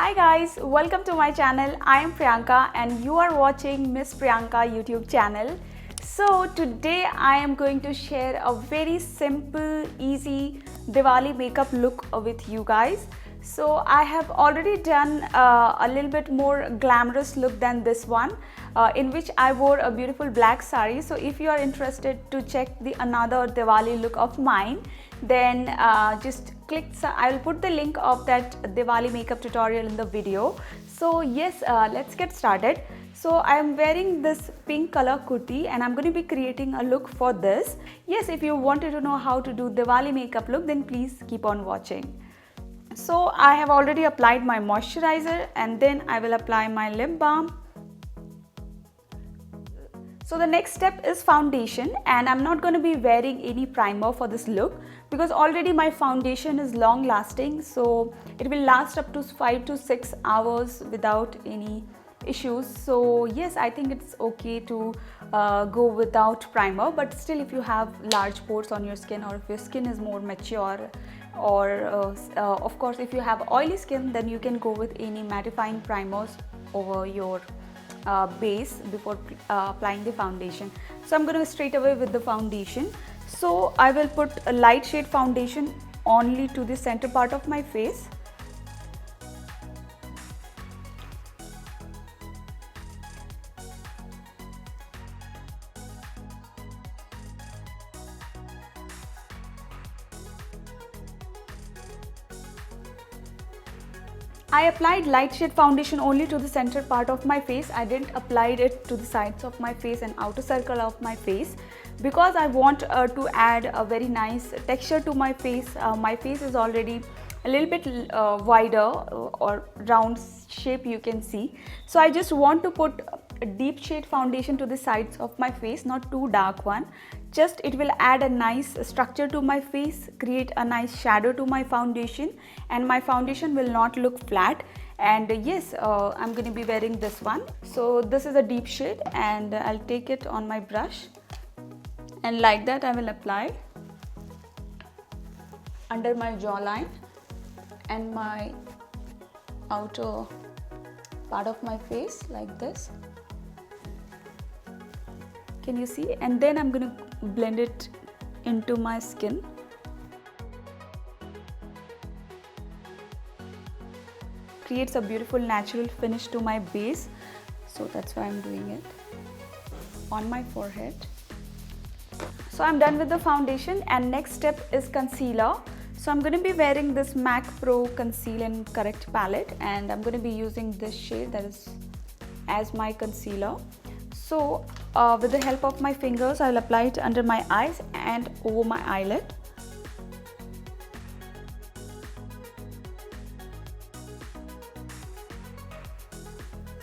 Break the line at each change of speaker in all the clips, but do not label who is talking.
Hi guys, welcome to my channel. I am Priyanka and you are watching Miss Priyanka YouTube channel. So today I am going to share a very simple, easy Diwali makeup look with you guys. So I have already done a little bit more glamorous look than this one, in which I wore a beautiful black sari. So if you are interested to check the another Diwali look of mine, then just click. I will put the link of that Diwali makeup tutorial in the video. So yes, let's get started. So I am wearing this pink color kurti and I'm going to be creating a look for this. Yes, if you wanted to know how to do Diwali makeup look, then please keep on watching. So I have already applied my moisturizer and then I will apply my lip balm. So the next step is foundation, and I'm not going to be wearing any primer for this look because already my foundation is long lasting, so it will last up to 5 to 6 hours without any issues. So yes, I think it's okay to go without primer, but still if you have large pores on your skin, or if your skin is more mature, or of course if you have oily skin, then you can go with any mattifying primers over your base before applying the foundation. So I'm going to go straight away with the foundation. So I will put a light shade foundation only to the center part of my face. I applied light shade foundation only to the center part of my face. I didn't apply it to the sides of my face and outer circle of my face because I want to add a very nice texture to my face. My face is already a little bit wider or round shape, you can see. So I just want to put a deep shade foundation to the sides of my face, not too dark one. Just it will add a nice structure to my face, create a nice shadow to my foundation, and my foundation will not look flat. And yes, I'm going to be wearing this one. So this is a deep shade and I'll take it on my brush, and like that I will apply under my jawline and my outer part of my face, like this. Can you see? And then I'm going to blend it into my skin. Creates a beautiful natural finish to my base. So that's why I'm doing it on my forehead. So I'm done with the foundation, and next step is concealer. So I'm going to be wearing this MAC Pro Conceal and Correct palette, and I'm going to be using this shade that is as my concealer. So with the help of my fingers, I will apply it under my eyes and over my eyelid.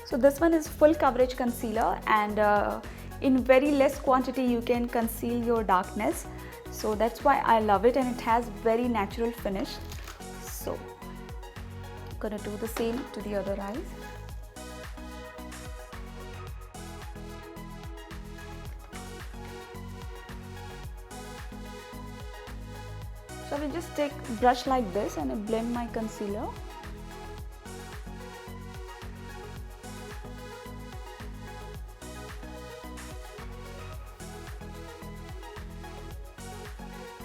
So this one is full coverage concealer, and in very less quantity you can conceal your darkness. So that's why I love it, and it has very natural finish. So I'm gonna do the same to the other eyes. So I will just take a brush like this and I blend my concealer.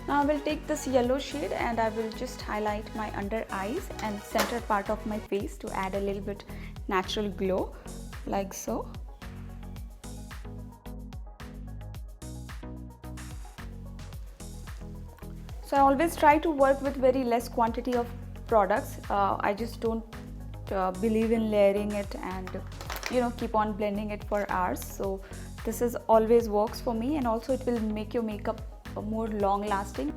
Now I will take this yellow shade and I will just highlight my under eyes and center part of my face to add a little bit natural glow, like so. So I always try to work with very less quantity of products. I just don't believe in layering it and keep on blending it for hours. So this is always works for me, and also it will make your makeup more long lasting.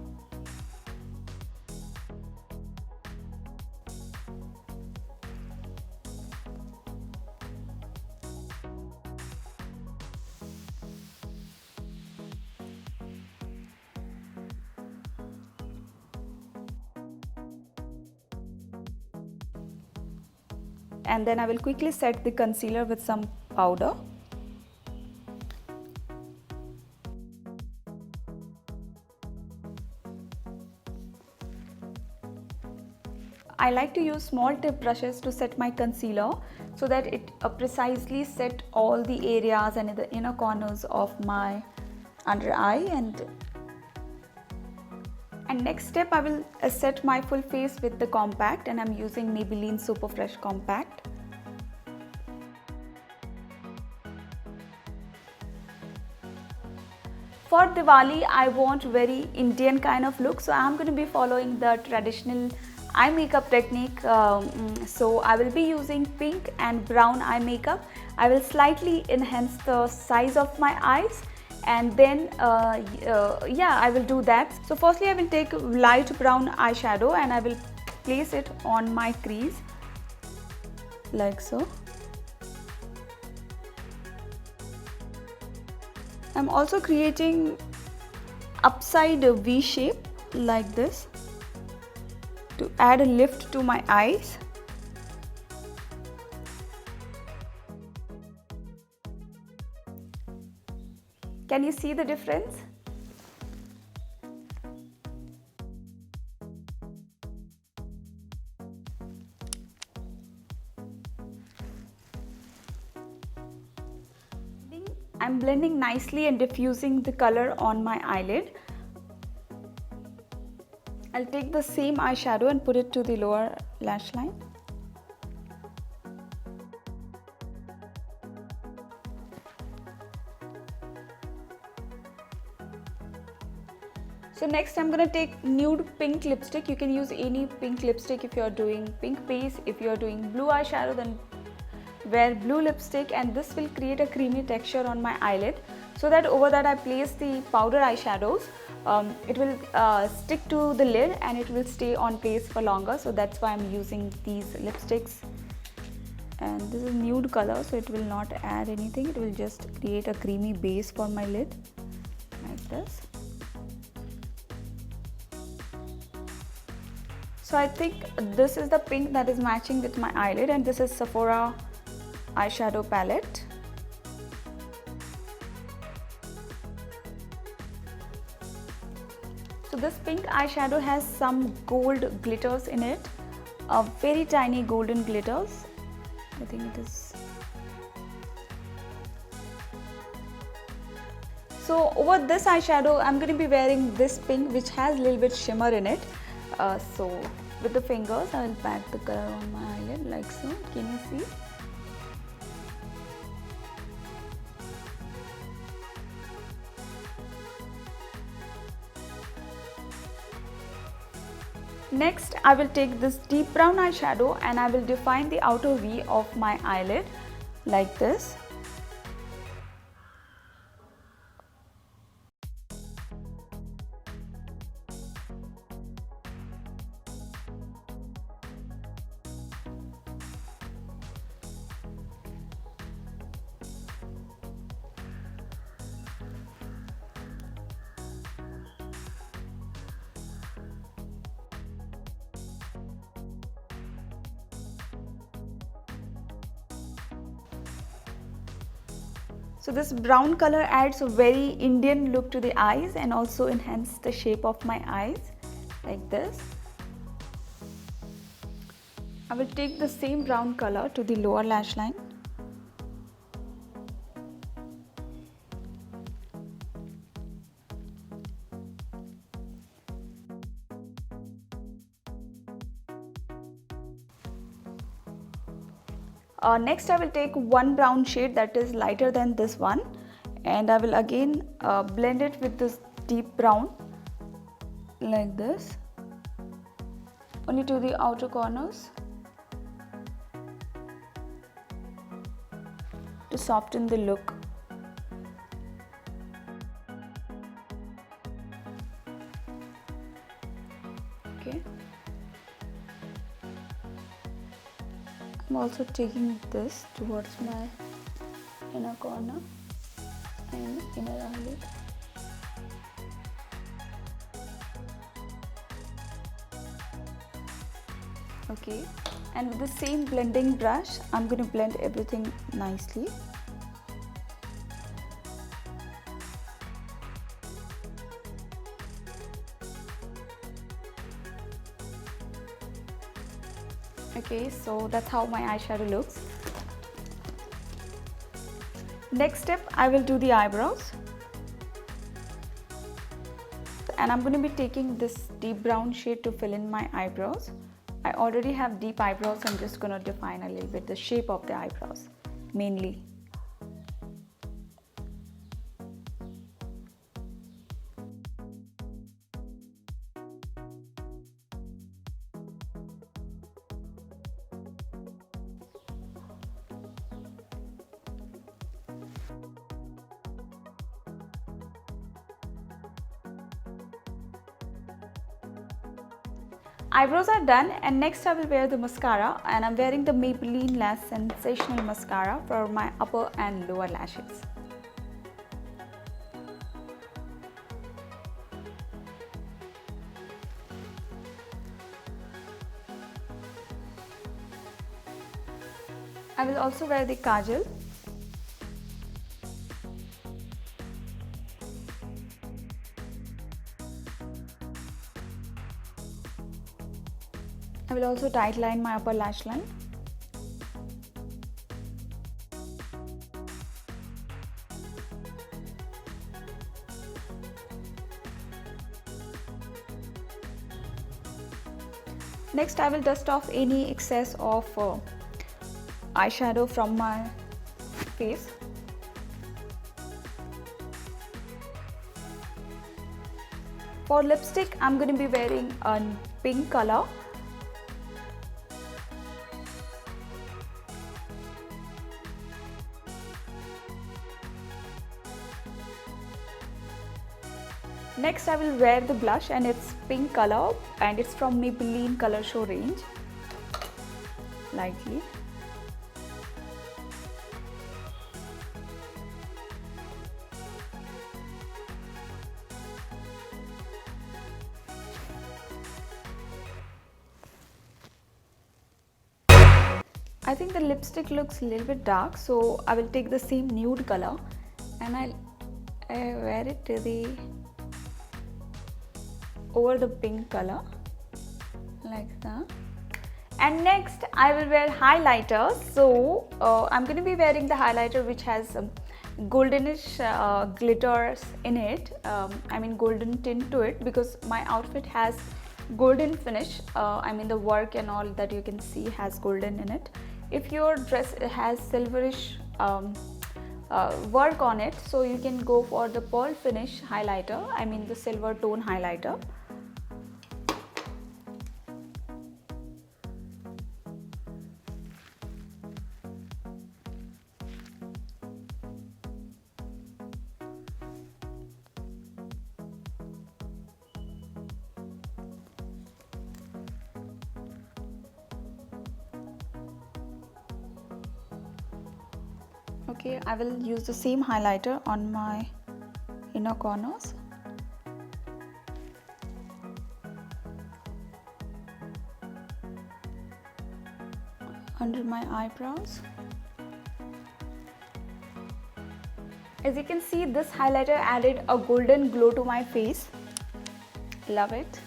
And then I will quickly set the concealer with some powder. I like to use small tip brushes to set my concealer so that it precisely set all the areas and the inner corners of my under eye. And next step, I will set my full face with the compact, and I'm using Maybelline Super Fresh Compact. For Diwali, I want very Indian kind of look, so I'm going to be following the traditional eye makeup technique. So I will be using pink and brown eye makeup. I will slightly enhance the size of my eyes, and then yeah, I will do that. So firstly, I will take light brown eyeshadow and I will place it on my crease like so. I'm also creating upside V shape like this to add a lift to my eyes. Can you see the difference? I'm blending nicely and diffusing the color on my eyelid. I'll take the same eyeshadow and put it to the lower lash line. So next I'm going to take nude pink lipstick. You can use any pink lipstick if you are doing pink base. If you are doing blue eyeshadow, then wear blue lipstick, and this will create a creamy texture on my eyelid, so that over that I place the powder eyeshadows. It will stick to the lid and it will stay on place for longer, so that's why I'm using these lipsticks. And this is nude color, so it will not add anything, it will just create a creamy base for my lid like this. So I think this is the pink that is matching with my eyelid, and this is Sephora eyeshadow palette. So this pink eyeshadow has some gold glitters in it, very tiny golden glitters. I think it is. So over this eyeshadow, I'm going to be wearing this pink which has a little bit shimmer in it. So with the fingers, I will pat the color on my eyelid like so. Can you see? Next, I will take this deep brown eyeshadow and I will define the outer V of my eyelid like this. So this brown color adds a very Indian look to the eyes and also enhances the shape of my eyes like this. I will take the same brown color to the lower lash line. Next I will take one brown shade that is lighter than this one, and I will again blend it with this deep brown like this, only to the outer corners to soften the look. Okay. I'm also taking this towards my inner corner and inner eyelid. Okay, and with the same blending brush, I'm going to blend everything nicely. Okay, so that's how my eyeshadow looks. Next step, I will do the eyebrows. And I'm going to be taking this deep brown shade to fill in my eyebrows. I already have deep eyebrows, so I'm just going to define a little bit the shape of the eyebrows, mainly. Eyebrows are done, and next I will wear the mascara, and I'm wearing the Maybelline Lash Sensational Mascara for my upper and lower lashes. I will also wear the kajal. I will also tight line my upper lash line. Next, I will dust off any excess of eyeshadow from my face. For lipstick, I'm going to be wearing a pink color. Next, I will wear the blush, and it's pink color, and it's from Maybelline Color Show range. Lightly. I think the lipstick looks a little bit dark, so I will take the same nude color and I'll wear it to the over the pink color like that. And next I will wear highlighter. So I'm going to be wearing the highlighter which has goldenish glitters in it. I mean golden tint to it, because my outfit has golden finish. I mean the work and all that you can see has golden in it. If your dress has silverish work on it, so you can go for the pearl finish highlighter, I mean the silver tone highlighter. Okay, I will use the same highlighter on my inner corners. Under my eyebrows. As you can see, this highlighter added a golden glow to my face. Love it.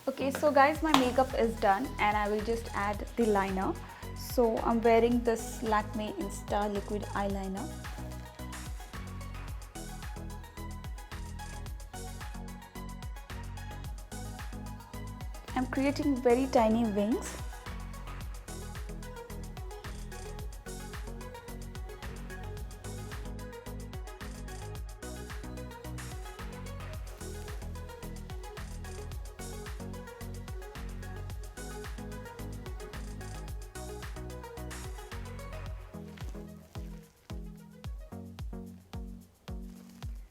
Okay, so guys, my makeup is done and I will just add the liner. So I'm wearing this Lakme Insta liquid eyeliner. I'm creating very tiny wings.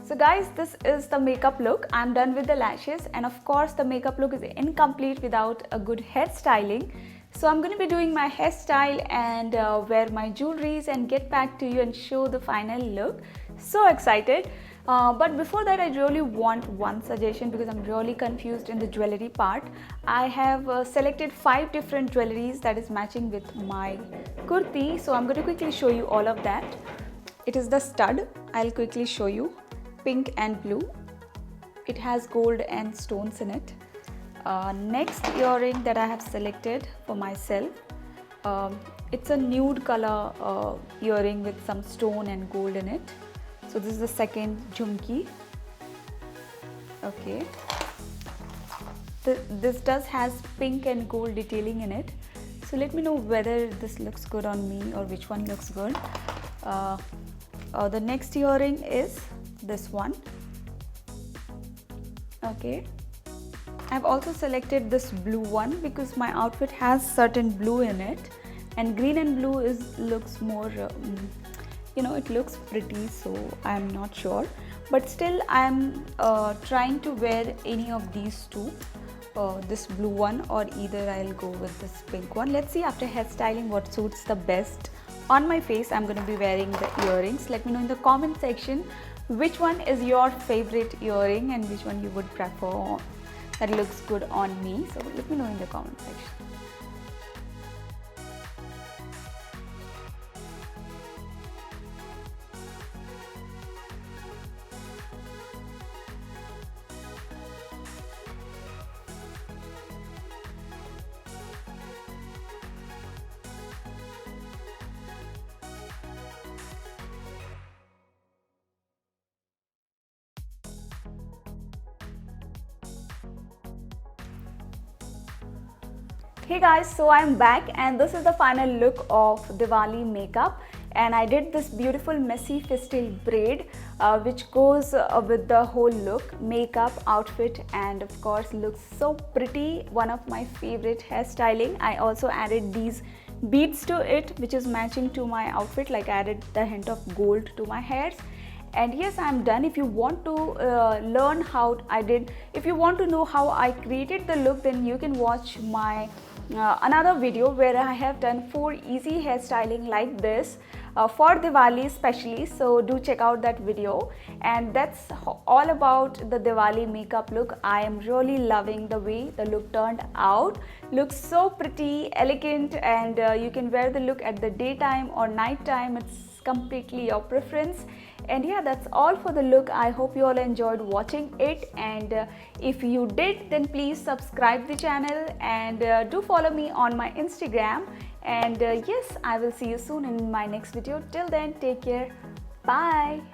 So guys, this is the makeup look. I'm done with the lashes, and of course the makeup look is incomplete without a good hairstyling. So I'm going to be doing my hairstyle and wear my jewelries and get back to you and show the final look. So excited. But before that, I really want one suggestion because I'm really confused in the jewelry part. I have selected 5 different jewelries that is matching with my kurti. So I'm going to quickly show you all of that. It is the stud. I'll quickly show you. Pink and blue. It has gold and stones in it. Next earring that I have selected for myself, it's a nude color earring with some stone and gold in it. So this is the second jhumki. Okay, this does has pink and gold detailing in it. So let me know whether this looks good on me or which one looks good. The next earring is this one. Okay, I've also selected this blue one because my outfit has certain blue in it, and green and blue looks more it looks pretty, so I'm not sure, but still I'm trying to wear any of these two, this blue one, or either I'll go with this pink one. Let's see after hairstyling what suits the best on my face. I'm going to be wearing the earrings. Let me know in the comment section which one is your favorite earring and which one you would prefer that looks good on me. So let me know in the comment section. Hey guys, so I'm back and this is the final look of Diwali makeup, and I did this beautiful messy fistal braid which goes with the whole look, makeup, outfit, and of course looks so pretty. One of my favorite hairstyling. I also added these beads to it which is matching to my outfit, like I added the hint of gold to my hairs. And yes, I'm done. If you want to learn how if you want to know how I created the look, then you can watch my another video where I have done 4 easy hairstyling like this for Diwali especially, so do check out that video. And that's all about the Diwali makeup look. I am really loving the way the look turned out. Looks so pretty, elegant, and you can wear the look at the daytime or night time. It's completely your preference. And yeah, that's all for the look. I hope you all enjoyed watching it, and if you did, then please subscribe the channel and do follow me on my Instagram. And yes, I will see you soon in my next video. Till then, take care. Bye.